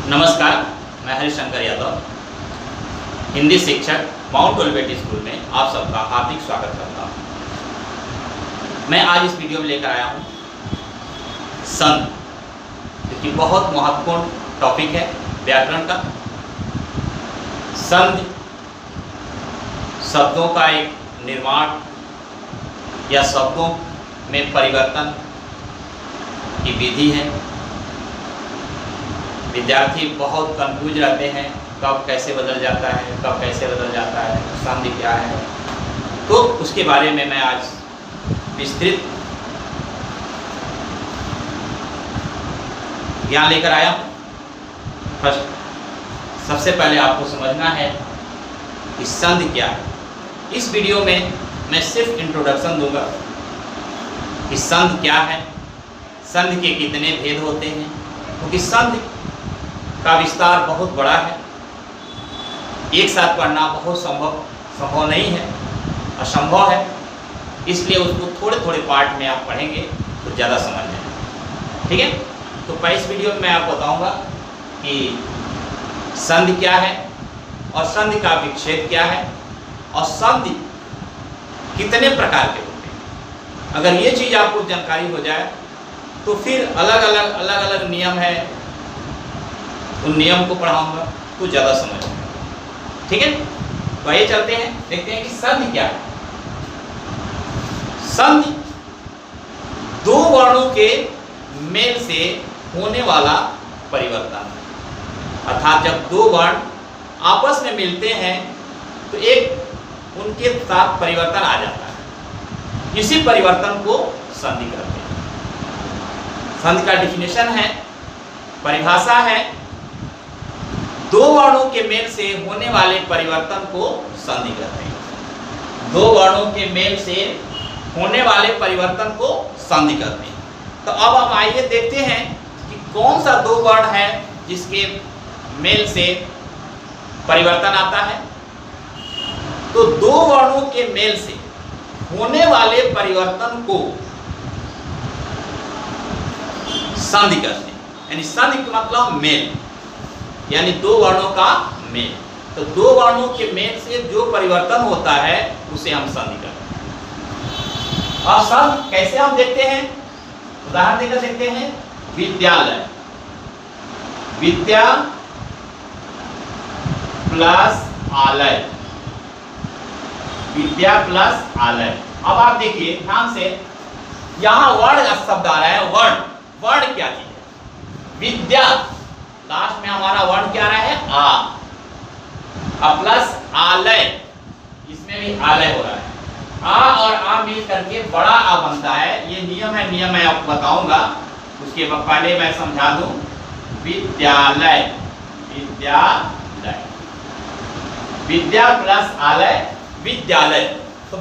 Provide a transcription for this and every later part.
नमस्कार, मैं हरिशंकर यादव, हिंदी शिक्षक माउंट ओलिवेट स्कूल में आप सबका हार्दिक स्वागत करता हूँ। मैं आज इस वीडियो में लेकर आया हूँ संध, जो कि बहुत महत्वपूर्ण टॉपिक है व्याकरण का। संध शब्दों का एक निर्माण या शब्दों में परिवर्तन की विधि है। विद्यार्थी बहुत कंफ्यूज रहते हैं, कब कैसे बदल जाता है, कब कैसे बदल जाता है, संधि क्या है। तो उसके बारे में मैं आज विस्तृत ज्ञान लेकर आया हूँ। फर्स्ट सबसे पहले आपको समझना है कि संधि क्या है। इस वीडियो में मैं सिर्फ इंट्रोडक्शन दूंगा कि संधि क्या है, संधि के कितने भेद होते हैं, क्योंकि संधि का विस्तार बहुत बड़ा है। एक साथ पढ़ना बहुत संभव नहीं है, असंभव है। इसलिए उसको थोड़े थोड़े पार्ट में आप पढ़ेंगे तो ज़्यादा समझ में। ठीक है, तो इस वीडियो में मैं आपको बताऊंगा कि संधि क्या है और संधि का विच्छेद क्या है और संधि कितने प्रकार के होते हैं। अगर ये चीज़ आपको जानकारी हो जाए तो फिर अलग अलग नियम है, उन नियम को पढ़ाऊंगा तो ज़्यादा समझ में। ठीक है, तो आइए चलते हैं, देखते हैं कि संधि क्या है। संधि दो वर्णों के मेल से होने वाला परिवर्तन, अर्थात जब दो वर्ण आपस में मिलते हैं तो एक उनके साथ परिवर्तन आ जाता है। इसी परिवर्तन को संधि कहते हैं। संधि का डिफिनेशन है, परिभाषा है, दो वर्णों के मेल से होने वाले परिवर्तन को संधि कहते हैं। दो वर्णों के मेल से होने वाले परिवर्तन को संधि कहते हैं। तो अब हम आइए देखते हैं कि कौन सा दो वर्ण है जिसके मेल से परिवर्तन आता है। तो दो वर्णों के मेल से होने वाले परिवर्तन को संधि कहते हैं। यानी संधि का मतलब मेल, यानी दो वर्णों का मेल। तो दो वर्णों के मेल से जो परिवर्तन होता है उसे हम संधि कहते हैं। और संधि कैसे हम देखते हैं, उदाहरण देकर देखते हैं। विद्यालय, विद्या प्लस आलय, विद्या प्लस आलय। अब आप देखिए ध्यान से, यहां वर्ण शब्द आ रहा है। वर्ण क्या चीज है? विद्या, लास्ट में हमारा वर्ण क्या आ रहा है? आ। प्लस आलय, इसमें भी आलय हो रहा है। आ और आ मिल करके बड़ा आ बनता है। ये नियम है, नियम मैं आपको बताऊंगा। उसके पहले मैं समझा दूं। विद्यालय, विद्यालय, विद्या प्लस आलय, विद्यालय। तो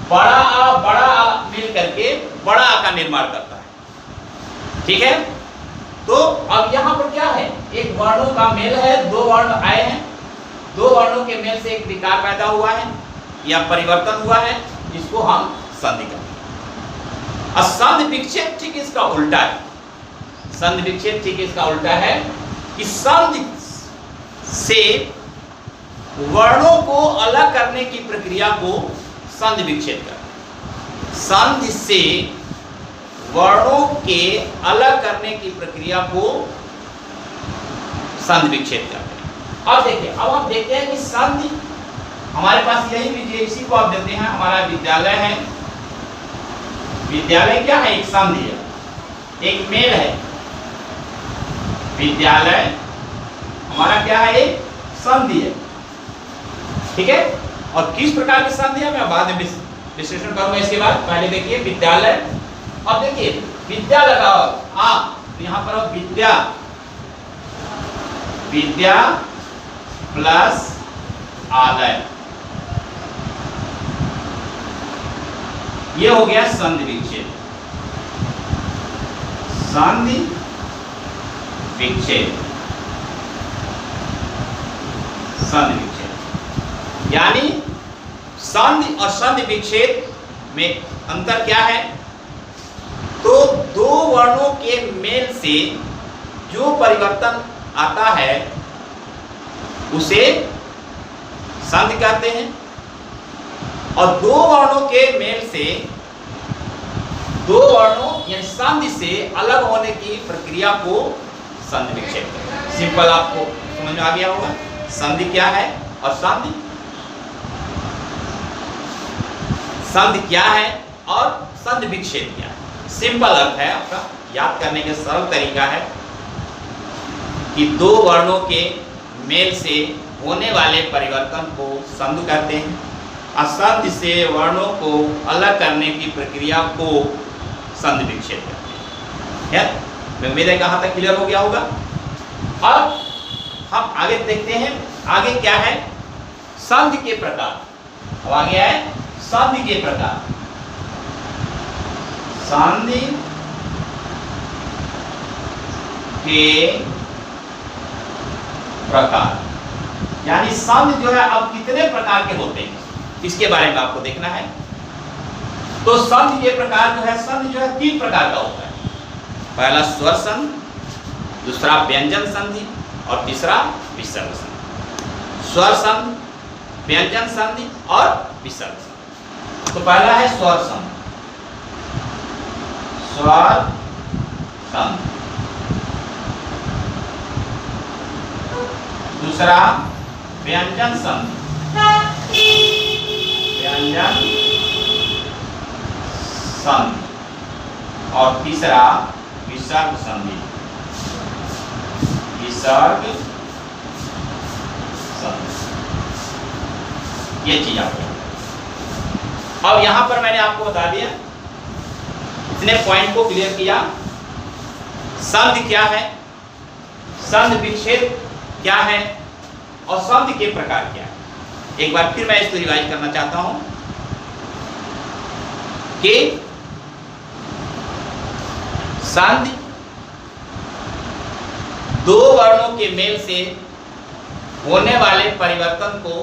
बड़ा आ मिल करके बड़ा आ का निर्माण करता है। ठीक है, तो अब यहाँ पर क्या है? एक वर्णों का मेल है, दो वर्ण आए हैं, दो वर्णों के मेल से एक विकार पैदा हुआ है या परिवर्तन हुआ है, इसको हम संधि कहते हैं। और संधि विच्छेद ठीक इसका उल्टा है। संधि विच्छेद ठीक इसका उल्टा है कि संधि से वर्णों को अलग करने की प्रक्रिया को संधि विच्छेद कहते हैं। संधि से वर्णों के अलग करने की प्रक्रिया को संधि विच्छेद करते हैं। अब देखिए, अब हम देखते हैं कि संधि हमारे पास यही विधि, इसी को आप देते हैं। हमारा विद्यालय है, विद्यालय क्या है? एक संधि है, एक मेल है। विद्यालय हमारा क्या है? एक संधि है। ठीक है, और किस प्रकार की संधि है मैं बाद में विश्लेषण करूंगा। इसके बाद पहले देखिए विद्यालय। अब देखिए विद्या लगाओ आ, तो यहां पर विद्या, विद्या प्लस आलय, ये हो गया संधि विच्छेद। संधि विच्छेद, संधि विच्छेद। यानी संधि और संधि विच्छेद में अंतर क्या है? तो दो वर्णों के मेल से जो परिवर्तन आता है उसे संधि कहते हैं। और दो वर्णों के मेल से, दो वर्णों या संधि से अलग होने की प्रक्रिया को संधि विक्षेप कहते हैं। सिंपल, आपको समझ में आ गया होगा संधि क्या है और संधि क्या है और संधि विक्षेप क्या है। सिंपल अर्थ है आपका, याद करने का सरल तरीका है कि दो वर्णों के मेल से होने वाले परिवर्तन को संधि कहते हैं। असंधि से वर्णों को अलग करने की प्रक्रिया को संधि विक्षेप कहते हैं। मैं उम्मीद है कहाँ तक क्लियर हो गया होगा। अब हम आगे देखते हैं, आगे क्या है संधि के प्रकार। अब आगे है संधि के प्रकार। संधि के प्रकार यानी संधि जो है अब कितने प्रकार के होते हैं इसके बारे में आपको देखना है। तो संधि के प्रकार जो है, संधि जो है 3 प्रकार का होता है। पहला स्वर संधि, दूसरा व्यंजन संधि और तीसरा विसर्ग संधि। स्वर संधि, व्यंजन संधि और विसर्ग संधि। तो पहला है स्वर संधि। स्वर संधि। दूसरा व्यंजन संधि। व्यंजन संधि। और तीसरा विसर्ग संधि। विसर्ग संधि। ये चीज आपको, अब यहां पर मैंने आपको बता दिया, इतने पॉइंट को क्लियर किया। संधि क्या है, संधि विक्षेप क्या है और संधि के प्रकार क्या है। एक बार फिर मैं इसको रिवाइज करना चाहता हूं कि संधि दो वर्णों के मेल से होने वाले परिवर्तन को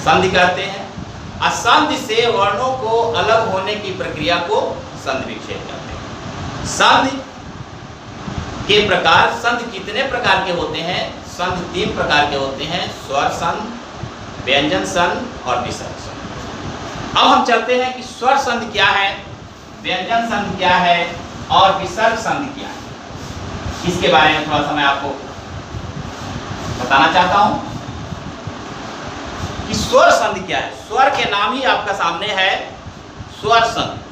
संधि कहते हैं। असंधि से वर्णों को अलग होने की प्रक्रिया को संधि विक्षेप कहते हैं। संधि के प्रकार, संधि कितने प्रकार के होते हैं? संधि 3 प्रकार के होते हैं, स्वर संधि, व्यंजन संधि और विसर्ग संधि। अब हम चलते हैं कि स्वर संधि क्या है, व्यंजन संधि क्या है और विसर्ग संधि क्या है। इसके बारे में थोड़ा सा मैं आपको बताना चाहता हूं कि स्वर संधि क्या है। स्वर के नाम ही आपका सामने है, स्वर संधि।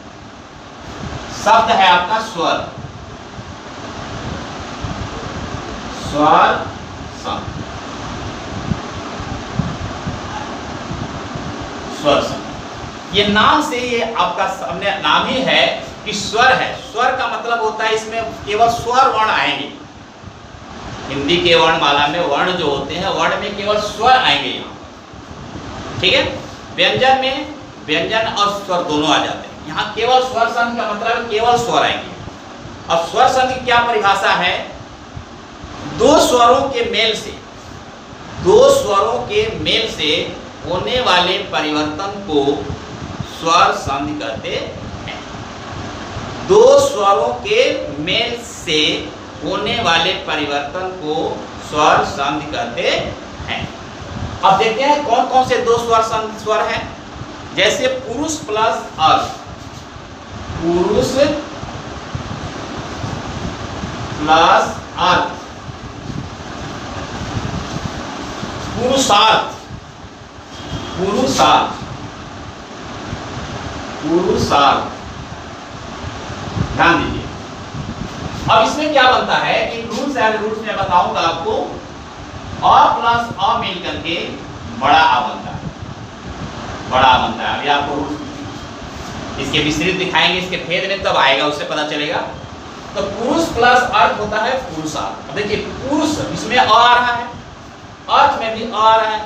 शब्द है आपका स्वर, स्वर संधि, स्वर संधि। ये नाम से ये आपका सामने नाम ही है कि स्वर है। स्वर का मतलब होता है इसमें केवल स्वर वर्ण आएंगे। हिंदी के वर्णमाला में वर्ण जो होते हैं, वर्ण में केवल स्वर आएंगे यहाँ, ठीक है। व्यंजन में व्यंजन और स्वर दोनों आ जाते हैं। यहाँ केवल स्वर संधि का मतलब केवल स्वर आएंगे। अब स्वर संधि की क्या परिभाषा है? दो स्वरों के मेल से, दो स्वरों के मेल से होने वाले परिवर्तन को स्वर संधि कहते हैं। दो स्वरों के मेल से होने वाले परिवर्तन को स्वर संधि कहते हैं। अब देखते हैं कौन कौन से दो स्वर हैं। जैसे पुरुष प्लस अर्थ, पुरुष प्लस अर्थ, पुरुषार्थ, पुरुषार्थ, पुरुषार्थ। ध्यान दीजिए। अब इसमें क्या बनता है कि रूल्स एंड रूल्स में बताऊंगा आपको। अ प्लस अ मिल करके बड़ा आ बनता है, बड़ा आ बनता है। अभी आपको रूल्स इसके विस्तृत दिखाएंगे, इसके भेद में तब आएगा, उससे पता चलेगा। तो पुरुष प्लस अर्थ होता है पुरुषार्थ। अब देखिए पुरुष इसमें अ आ रहा है, अर्थ में भी आ रहा है,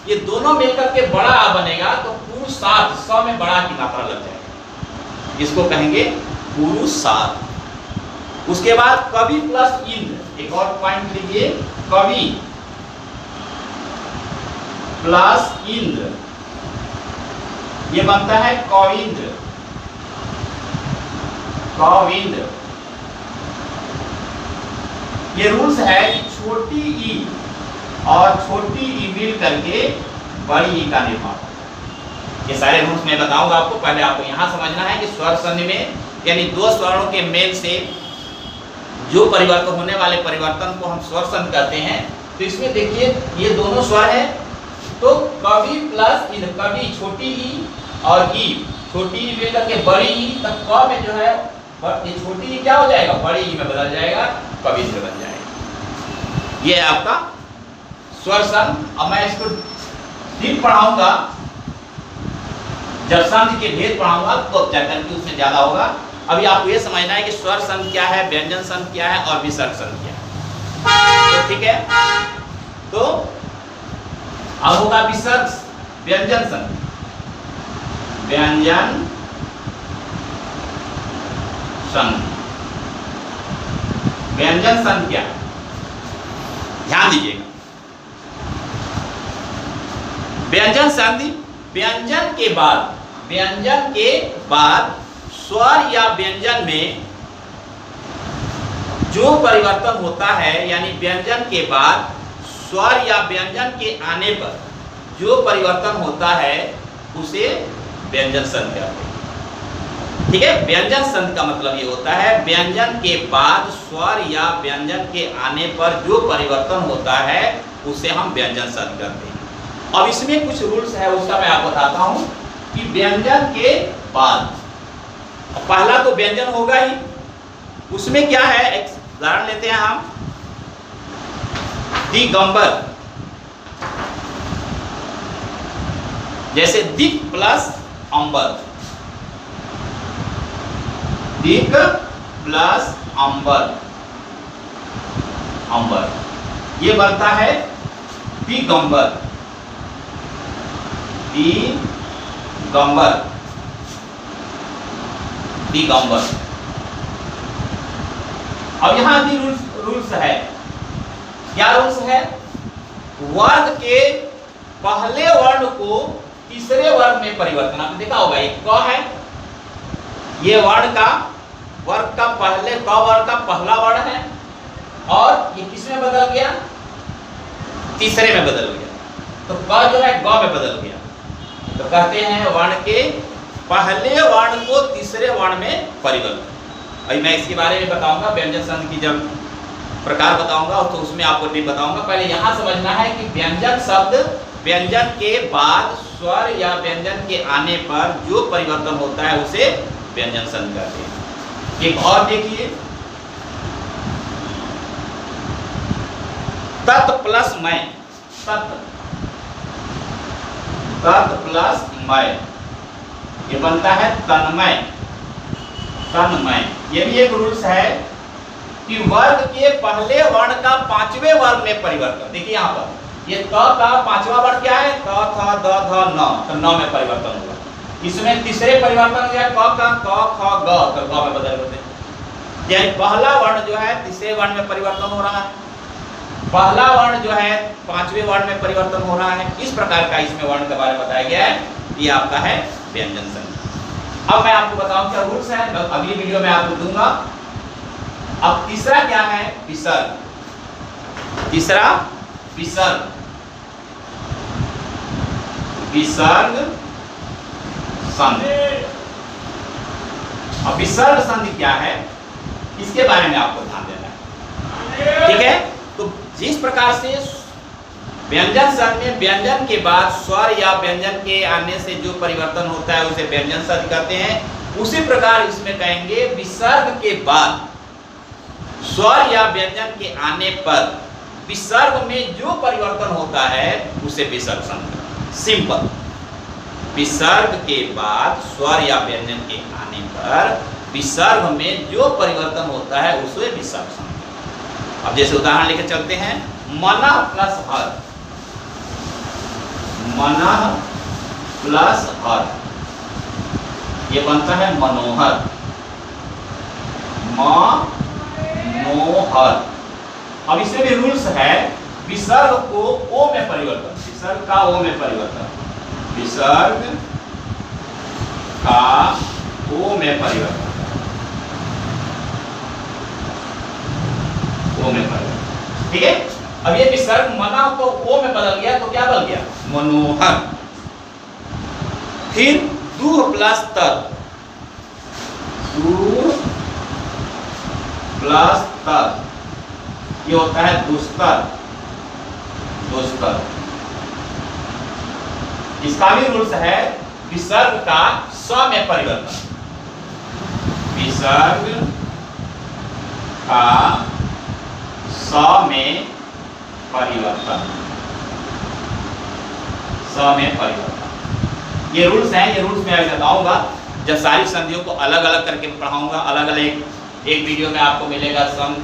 ये दोनों मिलकर के बड़ा आ बनेगा। तो पुरुषार्थ, स में बड़ा की मात्रा लग जाएगी, इसको कहेंगे पुरुषार्थ। उसके बाद कवि प्लस इंद्र, एक और पॉइंट लीजिए, कवि प्लस इंद्र, ये बनता है कविंद्र, कविंद्र। ये रूल्स है कि छोटी ई और छोटी ई मिल करके बड़ी ई का निर्माण होता है। ये सारे रूल्स मैं बताऊंगा आपको, पहले आपको यहाँ समझना है कि स्वर संधि में यानी दो स्वरों के मेल से जो परिवर्तन होने वाले परिवर्तन को हम स्वर संधि कहते हैं। तो इसमें देखिए ये दोनों स्वर है, तो कवि प्लस इधर कवि छोटी ई और ई छोटी ई मिलकर के बड़ी ई, तब क में जो है ये छोटी ई क्या हो जाएगा, बड़ी ई में बदल जाएगा, कवि से बन जाएगा। ये है आपका स्वर संधि। अब मैं इसको डीप पढ़ाऊंगा, जब संधि के भेद पढ़ाऊंगा तो जाकर के उसमें ज्यादा होगा। अभी आपको ये समझना है कि स्वर संधि क्या है, व्यंजन संधि क्या है और विसर्ग संधि क्या है। तो ठीक है, तो अब होगा विसर्ग व्यंजन संधि। व्यंजन संधि, व्यंजन संधि क्या है, ध्यान दीजिएगा। व्यंजन संधि व्यंजन के बाद स्वर या व्यंजन में जो परिवर्तन होता है, यानी व्यंजन के बाद स्वर या व्यंजन के आने पर जो परिवर्तन होता है उसे व्यंजन संधि कहते हैं। ठीक है, व्यंजन संधि का मतलब ये होता है व्यंजन के बाद स्वर या व्यंजन के आने पर जो परिवर्तन होता है उसे हम व्यंजन संधि कहते हैं। अब इसमें कुछ रूल्स है, उसका मैं आपको बताता हूं कि व्यंजन के बाद पहला तो व्यंजन होगा ही, उसमें क्या है, एक उदाहरण लेते हैं हम, दिगंबर, जैसे दिक प्लस अंबर, दिक प्लस अंबर, अंबर, ये बनता है दिगंबर, दिगंबर, दिगंबर। अब यहां रूल्स है, क्या रूल्स है, वर्ग के पहले वर्ण को तीसरे वर्ग में परिवर्तन। आपने देखा होगा ये क है, ये वर्ण का वर्ग का पहले क वर्ग का पहला वर्ण है और ये किस में बदल गया, तीसरे में बदल गया, तो क जो है ग में बदल गया। तो कहते हैं वर्ण के पहले वर्ण को तीसरे वर्ण में परिवर्तन। अभी मैं इसके बारे में बताऊंगा, व्यंजन संधि की जब प्रकार बताऊंगा तो उसमें आपको नहीं बताऊंगा। पहले यहां समझना है कि व्यंजन शब्द व्यंजन के बाद स्वर या व्यंजन के आने पर जो परिवर्तन होता है उसे व्यंजन संधि कहते हैं। एक और देखिए, तत् प्लस मैं, तत् प्लस मैं, ये बनता है तन्मय, तन्मय। ये भी एक रूल्स है कि वर्ग के पहले वर्ण का पांचवें वर्ण में परिवर्तन। देखिए यहाँ पर ये त का पांचवा वर्ण क्या है, त थ द ध न, तो न में परिवर्तन होगा। इसमें तीसरे परिवर्तन हो गया क का क ख ग, तो ग में बदल होते हैं। यानी पहला वर्ण जो है तीसरे वर्ण में परिवर्तन हो रहा है, पहला वर्ण जो है पांचवें वर्ण में परिवर्तन हो रहा है। इस प्रकार का इसमें वर्ण के बारे में बताया गया है। ये आपका है व्यंजन संधि। अब मैं आपको बताऊं क्या रूल्स है, अगली वीडियो में आपको दूंगा। अब तीसरा क्या है, विसर्ग। तीसरा विसर्ग, विसर्ग संधि। अब विसर्ग संधि क्या है, इसके बारे में आपको ध्यान देना है। ठीक है, तो जिस प्रकार से व्यंजन संधि में व्यंजन के बाद स्वर या व्यंजन के आने से जो परिवर्तन होता है उसे व्यंजन संधि कहते हैं, उसी प्रकार इसमें कहेंगे विसर्ग के बाद स्वर या व्यंजन के आने पर विसर्ग में जो परिवर्तन होता है उसे विसर्ग संधि। सिंपल, विसर्ग के बाद स्वर या व्यंजन के आने पर विसर्ग में जो परिवर्तन होता है उसे विसर्ग संधि। अब जैसे उदाहरण लेकर चलते हैं, मनः प्लस हर, मनः प्लस हर, ये बनता है मनोहर, मनोहर। अब इसमें भी रूल्स है, विसर्ग को ओ में परिवर्तन, विसर्ग का ओ में परिवर्तन, विसर्ग का ओ में परिवर्तन, ओ में परिवर्तन। ठीक है, अब ये विसर्ग मना तो ओ में बदल गया, तो क्या बदल गया? मनोहर। फिर दूह प्लस तर, दूह प्लस तर, ये होता है दुस्तर, दुस्तर। इसका भी रूल्स है विसर्ग का स में परिवर्तन, विसर्ग का स में परिवर्तन, स में परिवर्तन। ये रूल्स हैं, ये रूल्स मैं अभी बताऊंगा जब सारी संधियों को अलग अलग करके पढ़ाऊंगा। अलग अलग एक वीडियो में आपको मिलेगा संध,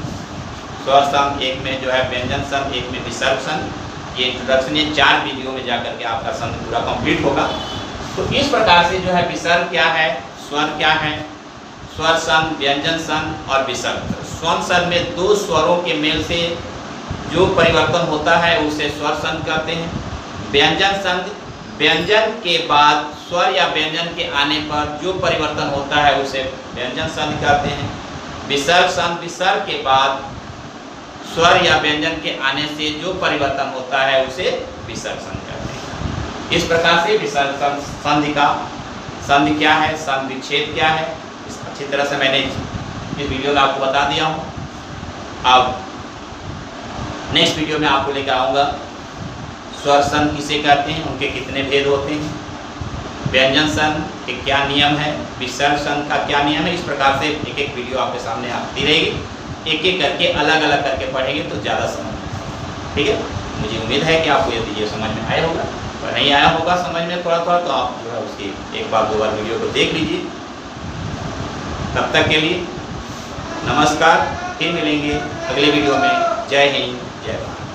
स्वर संध, एक में जो है व्यंजन संध, एक में विसर्ग संध। ये इंट्रोडक्शन, ये 4 वीडियो में जाकर के आपका संध पूरा कंप्लीट होगा। तो इस प्रकार से जो है विसर्ग क्या है, स्वर क्या है, स्वर संध, व्यंजन संध और विसर्ग। स्वर संध में 2 स्वरों के मेल से जो परिवर्तन होता है उसे स्वर संध कहते हैं। व्यंजन संध, व्यंजन के बाद स्वर या व्यंजन के आने पर जो परिवर्तन होता है उसे व्यंजन संध कहते हैं। विसर्ग संध, विसर्ग के बाद स्वर या व्यंजन के आने से जो परिवर्तन होता है उसे विसर्ग संध कहते हैं। इस प्रकार से विसर्ग संधि का संधि क्या है, संधि विच्छेद क्या है, इस अच्छी तरह से मैंने इस वीडियो में आपको बता दिया हूँ। अब नेक्स्ट वीडियो में आपको लेकर आऊँगा स्वर संध किसे कहते हैं, उनके कितने भेद होते हैं, व्यंजन संध के क्या नियम है, विसर्ग संध का क्या नियम है। इस प्रकार से एक एक वीडियो आपके सामने आती रहेगी, एक एक करके अलग अलग करके पढ़ेंगे तो ज़्यादा समझ में आएगा। ठीक है, मुझे उम्मीद है कि आपको ये समझ में आया होगा, और नहीं आया होगा समझ में थोड़ा थोड़ा तो आप जो है उसकी 1 बार 2 बार वीडियो को देख लीजिए। तब तक के लिए नमस्कार, फिर मिलेंगे अगले वीडियो में। जय हिंद, जय भारत।